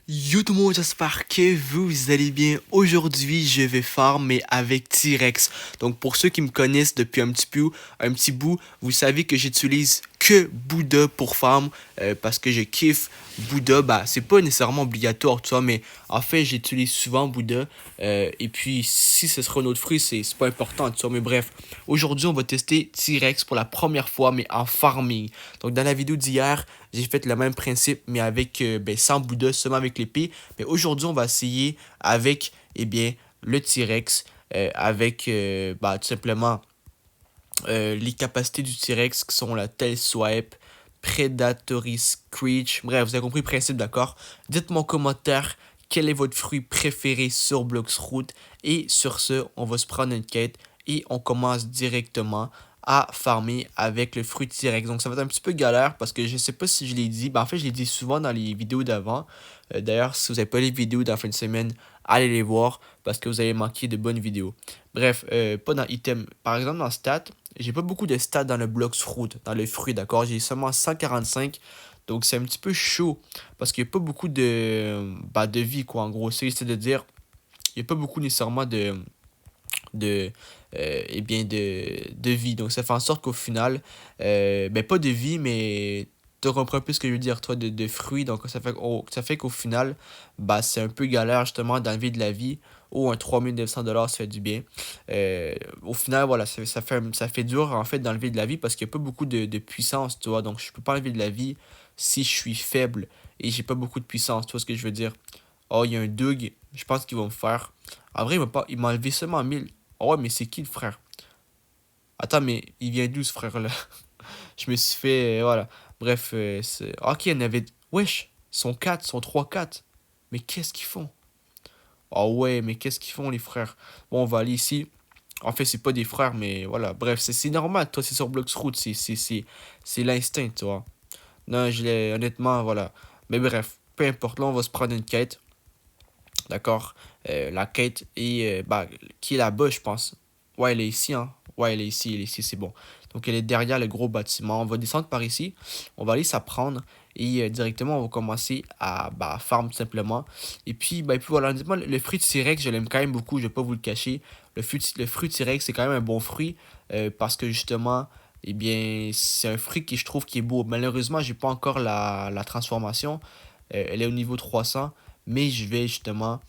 Yo tout le monde, j'espère que vous allez bien. Aujourd'hui, je vais farmer avec T-Rex. Donc pour ceux qui me connaissent depuis un petit bout, vous savez que j'utilise que Bouddha pour farm parce que je kiffe Bouddha. Bah, c'est pas nécessairement obligatoire, tu vois, mais en fait, j'utilise souvent Bouddha. Et puis, si ce sera un autre fruit, c'est pas important, tu vois. Mais bref, aujourd'hui, on va tester T-Rex pour la première fois, mais en farming. Donc, dans la vidéo d'hier, j'ai fait le même principe, mais avec sans Bouddha, seulement avec l'épée. Mais aujourd'hui, on va essayer avec le T-Rex, avec tout simplement les capacités du T-Rex qui sont la Tail Swipe, Predatory Screech. Bref, vous avez compris le principe, d'accord? Dites-moi en commentaire quel est votre fruit préféré sur Bloxroot. Et sur ce, on va se prendre une quête et on commence directement à farmer avec le fruit T-Rex. Donc ça va être un petit peu galère parce que je sais pas si je l'ai dit. Ben, en fait, je l'ai dit souvent dans les vidéos d'avant. D'ailleurs, si vous n'avez pas les vidéos dans la fin de semaine, allez les voir parce que vous allez manquer de bonnes vidéos. Bref, pas dans item. Par exemple, dans stats, j'ai pas beaucoup de stats dans le Blox Fruit, dans le fruit, d'accord? J'ai seulement 145. Donc c'est un petit peu chaud parce qu'il n'y a pas beaucoup de vie, quoi. En gros, c'est-à-dire, il n'y a pas beaucoup nécessairement de, de vie. Donc ça fait en sorte qu'au final, pas de vie, mais tu comprends un peu ce que je veux dire, toi, de fruits. Donc ça fait qu'au final, bah, c'est un peu galère justement d'enlever de la vie. Ou un 3900$, ça fait du bien. Au final, voilà, ça fait dur en fait d'enlever de la vie parce qu'il n'y a pas beaucoup de puissance, tu vois. Donc je peux pas enlever de la vie si je suis faible et j'ai pas beaucoup de puissance, tu vois ce que je veux dire. Oh, il y a un Doug, je pense qu'il va me faire. En vrai, il m'a enlevé seulement 1000. Oh ouais, mais c'est qui le frère? Attends, mais il vient d'où ce frère-là? Je me suis fait. Voilà. Bref, ok, il y en avait. Wesh, ils sont 4, ils sont 3-4. Mais qu'est-ce qu'ils font? Oh ouais, mais qu'est-ce qu'ils font les frères? Bon, on va aller ici. En fait, c'est pas des frères, mais voilà. Bref, c'est normal, toi, c'est sur Bloxroot, c'est l'instinct, tu vois. Non, je l'ai. Honnêtement, voilà. Mais bref, peu importe, là, on va se prendre une quête. D'accord? La quête est. Qui est là-bas, je pense. Ouais, elle est ici, hein. Ouais, elle est ici, c'est bon. Donc, elle est derrière le gros bâtiment. On va descendre par ici. On va aller s'apprendre. Et directement, on va commencer à farm tout simplement. Et puis voilà, honnêtement, le fruit de T-Rex, je l'aime quand même beaucoup, je vais pas vous le cacher. Le fruit de T-Rex, c'est quand même un bon fruit. Parce que justement, c'est un fruit qui je trouve qui est beau. Malheureusement, j'ai pas encore la transformation. Elle est au niveau 300, mais je vais justement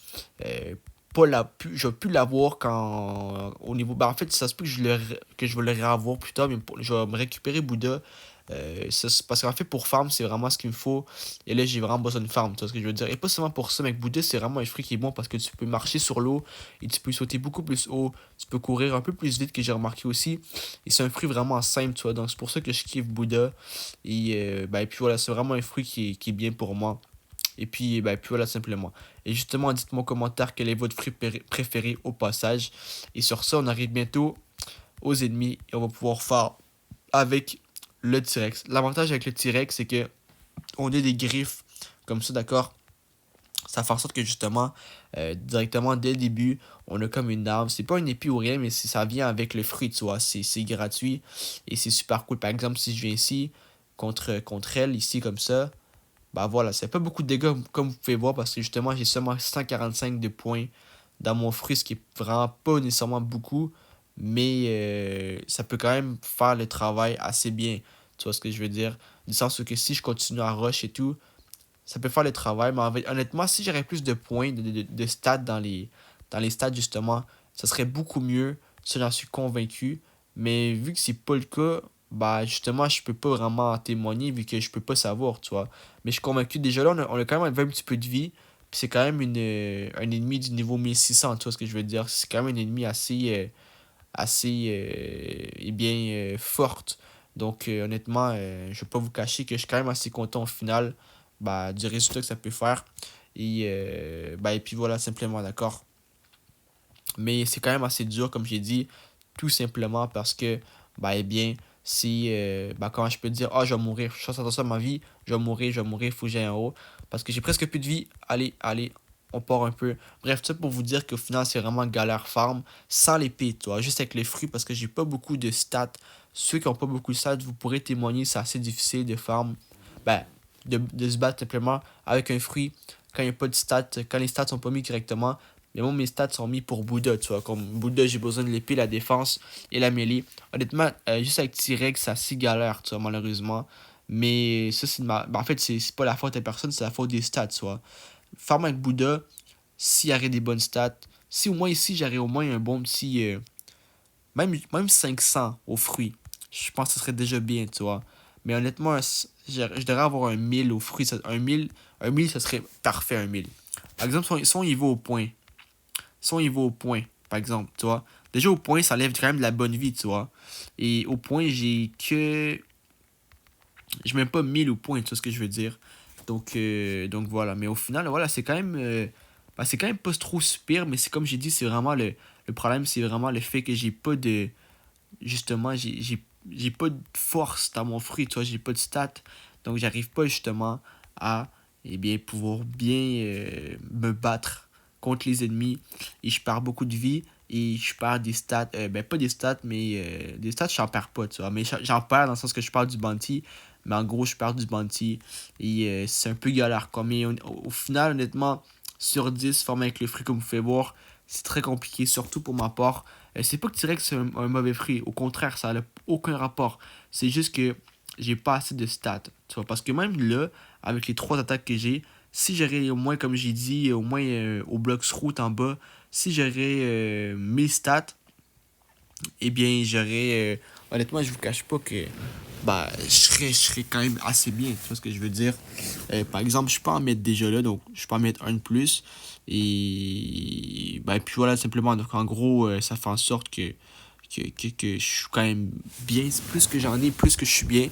pas je vais plus l'avoir quand au niveau en fait ça se peut que que je vais le réavoir plus tard, mais je vais me récupérer Bouddha. Parce qu'en fait pour farm c'est vraiment ce qu'il me faut et là j'ai vraiment besoin de farm, tu vois ce que je veux dire, et pas seulement pour ça, mais avec Bouddha c'est vraiment un fruit qui est bon parce que tu peux marcher sur l'eau et tu peux sauter beaucoup plus haut, tu peux courir un peu plus vite, que j'ai remarqué aussi, et c'est un fruit vraiment simple, tu vois, donc c'est pour ça que je kiffe Bouddha. Et puis voilà, c'est vraiment un fruit qui est bien pour moi. Et puis voilà, simplement. Et justement, dites-moi en commentaire quel est votre fruit préféré au passage. Et sur ça, on arrive bientôt aux ennemis et on va pouvoir faire avec le T-Rex. L'avantage avec le T-Rex, c'est que on a des griffes comme ça, d'accord? Ça fait en sorte que justement, directement dès le début, on a comme une arme. C'est pas une épée ou rien, mais ça vient avec le fruit, tu vois. C'est gratuit et c'est super cool. Par exemple, si je viens ici contre elle, ici comme ça, bah voilà, c'est pas beaucoup de dégâts comme vous pouvez voir parce que justement j'ai seulement 145 de points dans mon fruit, ce qui est vraiment pas nécessairement beaucoup, mais ça peut quand même faire le travail assez bien. Tu vois ce que je veux dire? Du sens que si je continue à rush et tout, ça peut faire le travail, mais honnêtement, si j'aurais plus de points, de stats dans les stats justement, ça serait beaucoup mieux. Ça, j'en suis convaincu. Mais vu que c'est pas le cas, bah justement, je peux pas vraiment en témoigner vu que je peux pas savoir, tu vois. Mais je suis convaincu, déjà là, on a quand même un petit peu de vie. Puis c'est quand même un ennemi du niveau 1600, tu vois ce que je veux dire. C'est quand même un ennemi assez forte. Donc honnêtement, je vais pas vous cacher que je suis quand même assez content au final du résultat que ça peut faire. Et puis voilà, simplement, d'accord. Mais c'est quand même assez dur, comme j'ai dit, tout simplement parce que, si, comment je peux dire, je vais mourir, je fasse attention à ma vie, je vais mourir, il faut que j'aille en haut, parce que j'ai presque plus de vie, allez, on part un peu. Bref, tout ça pour vous dire qu'au final, c'est vraiment galère farm, sans l'épée, tu vois, juste avec les fruits, parce que j'ai pas beaucoup de stats. Ceux qui ont pas beaucoup de stats, vous pourrez témoigner, c'est assez difficile de farm, ben, de se battre simplement avec un fruit quand il n'y a pas de stats, quand les stats sont pas mis correctement. Mais moi, mes stats sont mis pour Bouddha, tu vois. Comme Bouddha, j'ai besoin de l'épée, la défense et la mêlée. Honnêtement, juste avec T-Rex, c'est assez galère, tu vois, malheureusement. Mais ça, c'est en fait, c'est pas la faute à personne, c'est la faute des stats, tu vois. Farm avec Bouddha, s'il y aurait des bonnes stats, si au moins ici, j'aurais au moins un bon petit. Même 500 aux fruits, je pense que ce serait déjà bien, tu vois. Mais honnêtement, je devrais avoir un 1000 aux fruits. Un 1000 ça serait parfait, un 1000. Par exemple, si on y va au point. Si on y va au point, par exemple, tu vois. Déjà, au point, ça lève quand même de la bonne vie, tu vois. Et au point, j'ai que. J'ai même pas 1000 au point, tu vois ce que je veux dire. Donc voilà. Mais au final, voilà, c'est quand même. C'est quand même pas trop super, mais c'est comme j'ai dit, c'est vraiment le problème, c'est vraiment le fait que j'ai pas de. Justement, j'ai pas de force dans mon fruit, tu vois, j'ai pas de stats. Donc, j'arrive pas justement à pouvoir bien me battre contre les ennemis. Et je perds beaucoup de vie. Et je perds des stats. Pas des stats, mais des stats, j'en perds pas, tu vois. Mais j'en perds dans le sens que je perds du bounty. Mais en gros, je perds du bounty. Et c'est un peu galère, quoi. Mais au final, honnêtement, sur 10, formé avec le fruit, comme vous pouvez voir, c'est très compliqué, surtout pour ma part. C'est pas que T-Rex c'est un mauvais fruit. Au contraire, ça n'a aucun rapport. C'est juste que j'ai pas assez de stats. Tu vois, parce que même là, avec les 3 attaques que j'ai, si j'aurais au moins, comme j'ai dit, au moins au bloc route en bas, si j'aurais mes stats, eh bien, j'aurais. Honnêtement, je vous cache pas que je serais quand même assez bien. Tu vois ce que je veux dire? Par exemple, je peux en mettre déjà là, donc je peux en mettre un de plus. Et puis voilà, simplement. Donc en gros, ça fait en sorte que je suis quand même bien. Plus que j'en ai, plus que je suis bien.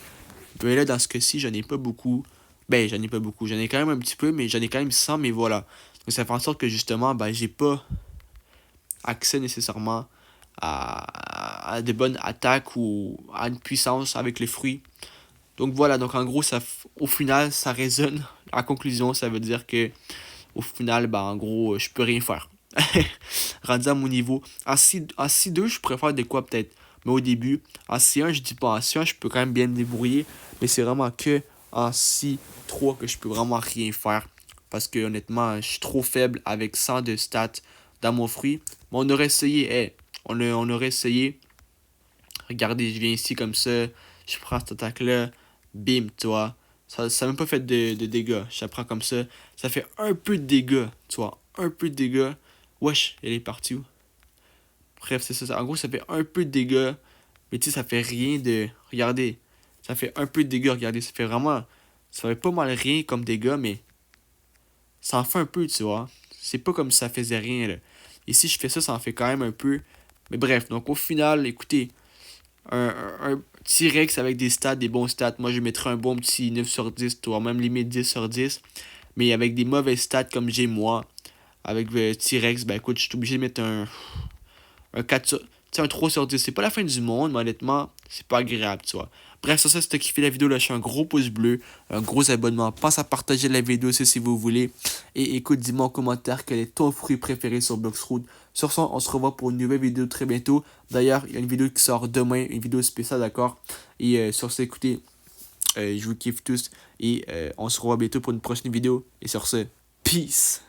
Mais là, dans ce cas-ci, j'en ai pas beaucoup. J'en ai pas beaucoup. J'en ai quand même un petit peu, mais j'en ai quand même 100, mais voilà. Donc ça fait en sorte que justement, j'ai pas accès nécessairement à des bonnes attaques ou à une puissance avec les fruits. Donc voilà, donc en gros, au final, ça résonne. En conclusion, ça veut dire que au final, en gros, je peux rien faire. Rendu à mon niveau. En C2, je préfère de quoi peut-être. Mais au début, en C1, je dis pas en C1, je peux quand même bien me débrouiller. Mais c'est vraiment que en C3 que je peux vraiment rien faire. Parce que honnêtement, je suis trop faible avec 100 de stats dans mon fruit. Mais on aurait essayé, on aurait essayé. Regardez, je viens ici comme ça, je prends cette attaque-là, bim, tu vois. Ça n'a même pas fait de dégâts. Je la prends comme ça. Ça fait un peu de dégâts, tu vois. Un peu de dégâts. Wesh, elle est partie où? Bref, c'est ça. En gros, ça fait un peu de dégâts. Mais tu sais, ça fait rien de. Regardez. Ça fait un peu de dégâts, regardez. Ça fait vraiment. Ça fait pas mal rien comme dégâts, mais ça en fait un peu, tu vois. C'est pas comme si ça faisait rien, là. Et si je fais ça, ça en fait quand même un peu. Mais bref, donc au final, écoutez, un T-Rex avec des stats, des bons stats. Moi, je mettrais un bon petit 9 sur 10, toi, même limite 10 sur 10. Mais avec des mauvais stats comme j'ai moi, avec le T-Rex, écoute, je suis obligé de mettre un 4 sur... Tu sais, un 3 sur 10. C'est pas la fin du monde, mais honnêtement, c'est pas agréable, tu vois. Bref, sur ça, si t'as kiffé la vidéo, lâchez un gros pouce bleu, un gros abonnement. Pense à partager la vidéo si vous voulez. Et écoute, dis-moi en commentaire quel est ton fruit préféré sur Bloxroot. Sur ça, on se revoit pour une nouvelle vidéo très bientôt. D'ailleurs, il y a une vidéo qui sort demain, une vidéo spéciale, d'accord? Et sur ça, écoutez, je vous kiffe tous. Et on se revoit bientôt pour une prochaine vidéo. Et sur ce, peace!